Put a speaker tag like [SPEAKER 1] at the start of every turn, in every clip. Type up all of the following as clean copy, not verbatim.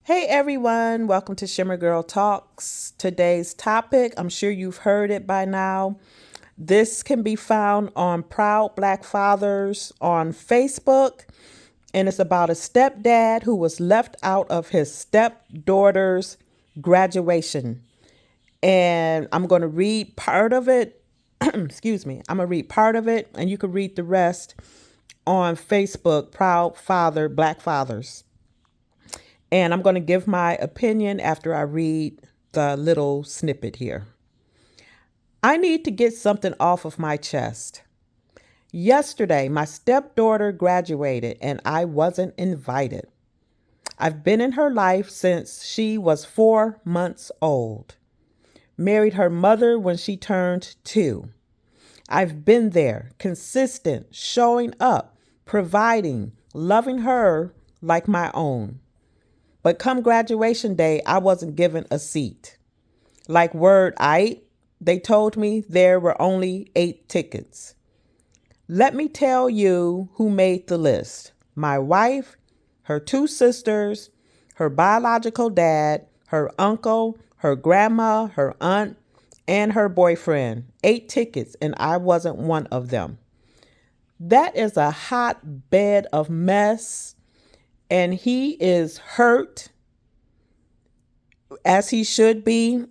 [SPEAKER 1] Hey everyone, welcome to Shimmer Girl Talks. Today's topic, I'm sure you've heard it by now. This can be found on Proud Black Fathers on Facebook, and it's about a stepdad who was left out of his stepdaughter's graduation. And I'm going to read part of it. Excuse me. I'm going to read part of it, and you can read the rest on Facebook, Proud Father Black Fathers. And I'm going to give my opinion after I read the little snippet here. I need to get something off of my chest. Yesterday, my stepdaughter graduated and I wasn't invited. I've been in her life since she was 4 months old. Married her mother when she turned 2. I've been there, consistent, showing up, providing, loving her like my own. But come graduation day, I wasn't given a seat. Like word I, they told me there were only 8 tickets. Let me tell you who made the list. My wife, her 2 sisters, her biological dad, her uncle, her grandma, her aunt, and her boyfriend. 8 tickets, and I wasn't one of them. That is a hotbed of mess, and he is hurt as he should be.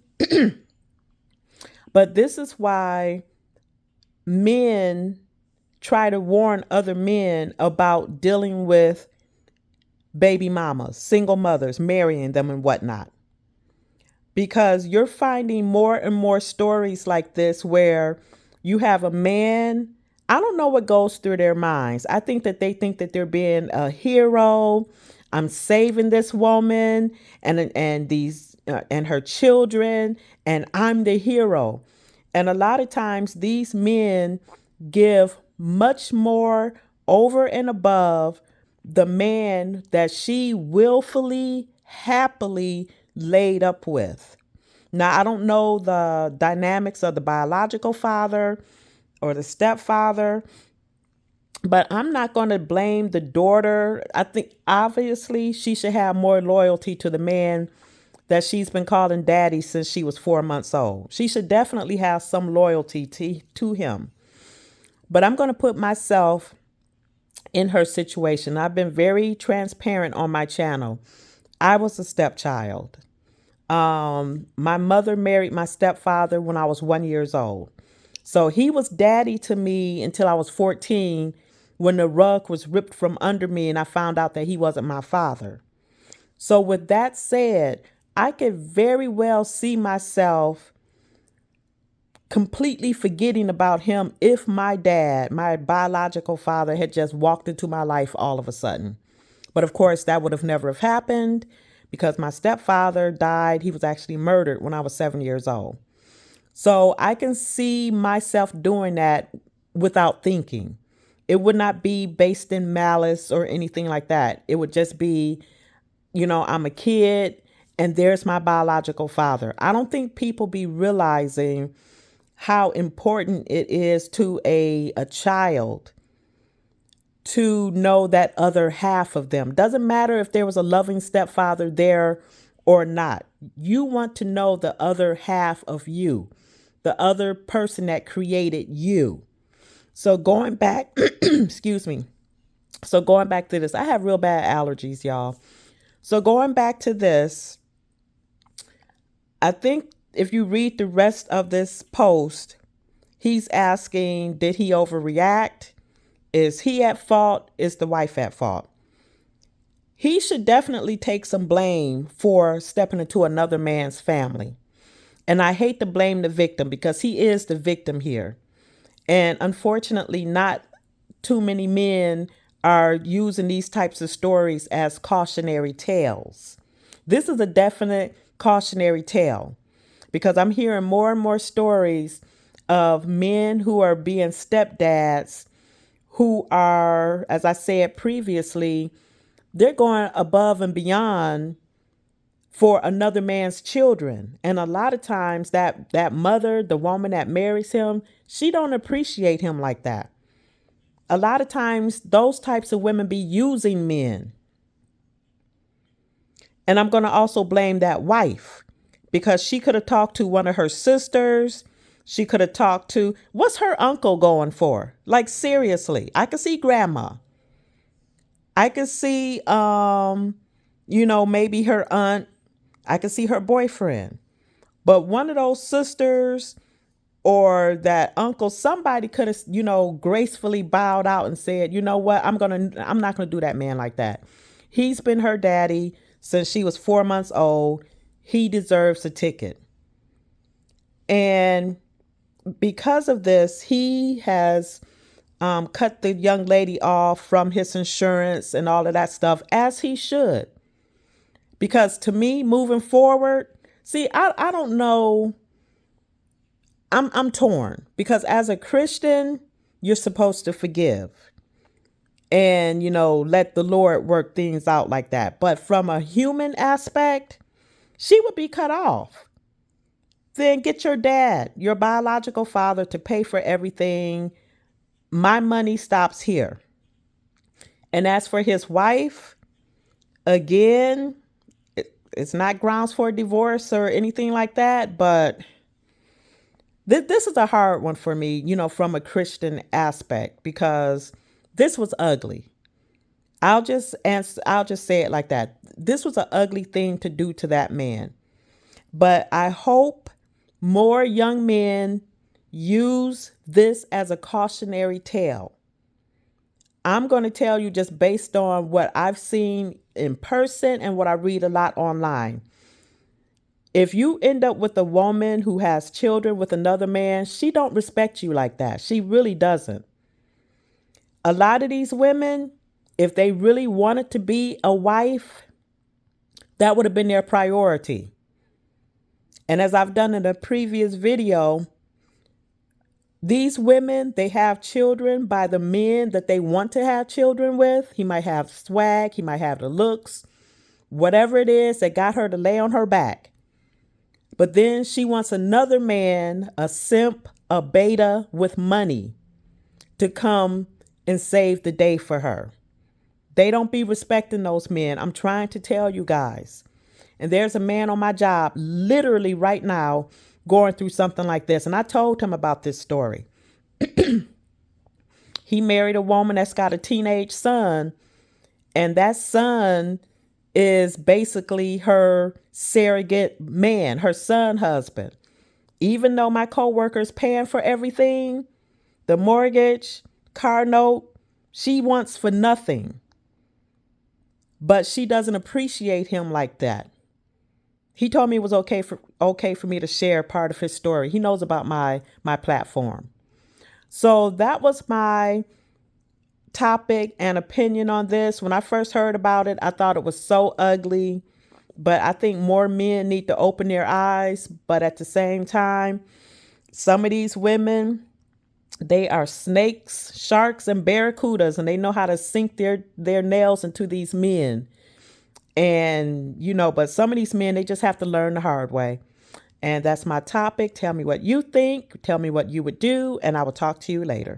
[SPEAKER 1] But this is why men try to warn other men about dealing with baby mamas, single mothers, marrying them and whatnot. Because you're finding more and more stories like this where you have a man, I don't know what goes through their minds. I think that they think that they're being a hero. I'm saving this woman and her children, and I'm the hero. And a lot of times these men give much more over and above the man that she willfully, happily laid up with. Now, I don't know the dynamics of the biological father or the stepfather, but I'm not going to blame the daughter. I think obviously she should have more loyalty to the man that she's been calling daddy since she was 4 months old. She should definitely have some loyalty to him. But I'm going to put myself in her situation. I've been very transparent on my channel. I was a stepchild. My mother married my stepfather when I was 1 year old. So he was daddy to me until I was 14, when the rug was ripped from under me and I found out that he wasn't my father. So with that said, I could very well see myself completely forgetting about him if my dad, my biological father, had just walked into my life all of a sudden. But of course, that would have never have happened because my stepfather died. He was actually murdered when I was 7 years old. So I can see myself doing that without thinking. It would not be based in malice or anything like that. It would just be, I'm a kid and there's my biological father. I don't think people be realizing how important it is to a child to know that other half of them. Doesn't matter if there was a loving stepfather there or not. You want to know the other half of you, the other person that created you. So going back, excuse me. So going back to this, I have real bad allergies, y'all. So going back to this, I think if you read the rest of this post, he's asking, did he overreact? Is he at fault? Is the wife at fault? He should definitely take some blame for stepping into another man's family. And I hate to blame the victim because he is the victim here. And unfortunately, not too many men are using these types of stories as cautionary tales. This is a definite cautionary tale because I'm hearing more and more stories of men who are being stepdads who are, as I said previously, they're going above and beyond for another man's children. And a lot of times that mother, the woman that marries him, she don't appreciate him like that. A lot of times those types of women be using men. And I'm going to also blame that wife because she could have talked to one of her sisters. She could have talked to, what's her uncle going for? Like, seriously, I could see grandma. I could see, maybe her aunt. I could see her boyfriend. But one of those sisters or that uncle, somebody could have, gracefully bowed out and said, you know what, I'm not gonna do that man like that. He's been her daddy since she was 4 months old. He deserves a ticket. And because of this, he has cut the young lady off from his insurance and all of that stuff, as he should. Because to me, moving forward, see, I don't know. I'm torn because as a Christian, you're supposed to forgive and, let the Lord work things out like that. But from a human aspect, she would be cut off. Then get your dad, your biological father, to pay for everything. My money stops here. And as for his wife, again, it's not grounds for divorce or anything like that, but this is a hard one for me, from a Christian aspect, because this was ugly. I'll just say it like that. This was an ugly thing to do to that man. But I hope more young men use this as a cautionary tale. I'm going to tell you just based on what I've seen in person and what I read a lot online. If you end up with a woman who has children with another man, she don't respect you like that. She really doesn't. A lot of these women, if they really wanted to be a wife, that would have been their priority. And as I've done in a previous video, these women, they have children by the men that they want to have children with. He might have swag, he might have the looks, whatever it is that got her to lay on her back. But then she wants another man, a simp, a beta with money, to come and save the day for her. They don't be respecting those men. I'm trying to tell you guys. And there's a man on my job literally right now going through something like this. And I told him about this story. He married a woman that's got a teenage son. And that son is basically her surrogate man, her son husband. Even though my coworker's paying for everything, the mortgage, car note, she wants for nothing. But she doesn't appreciate him like that. He told me it was okay for me to share part of his story. He knows about my platform. So that was my topic and opinion on this. When I first heard about it, I thought it was so ugly. But I think more men need to open their eyes. But at the same time, some of these women, they are snakes, sharks, and barracudas, and they know how to sink their nails into these men. And, but some of these men, they just have to learn the hard way. And that's my topic. Tell me what you think. Tell me what you would do. And I will talk to you later.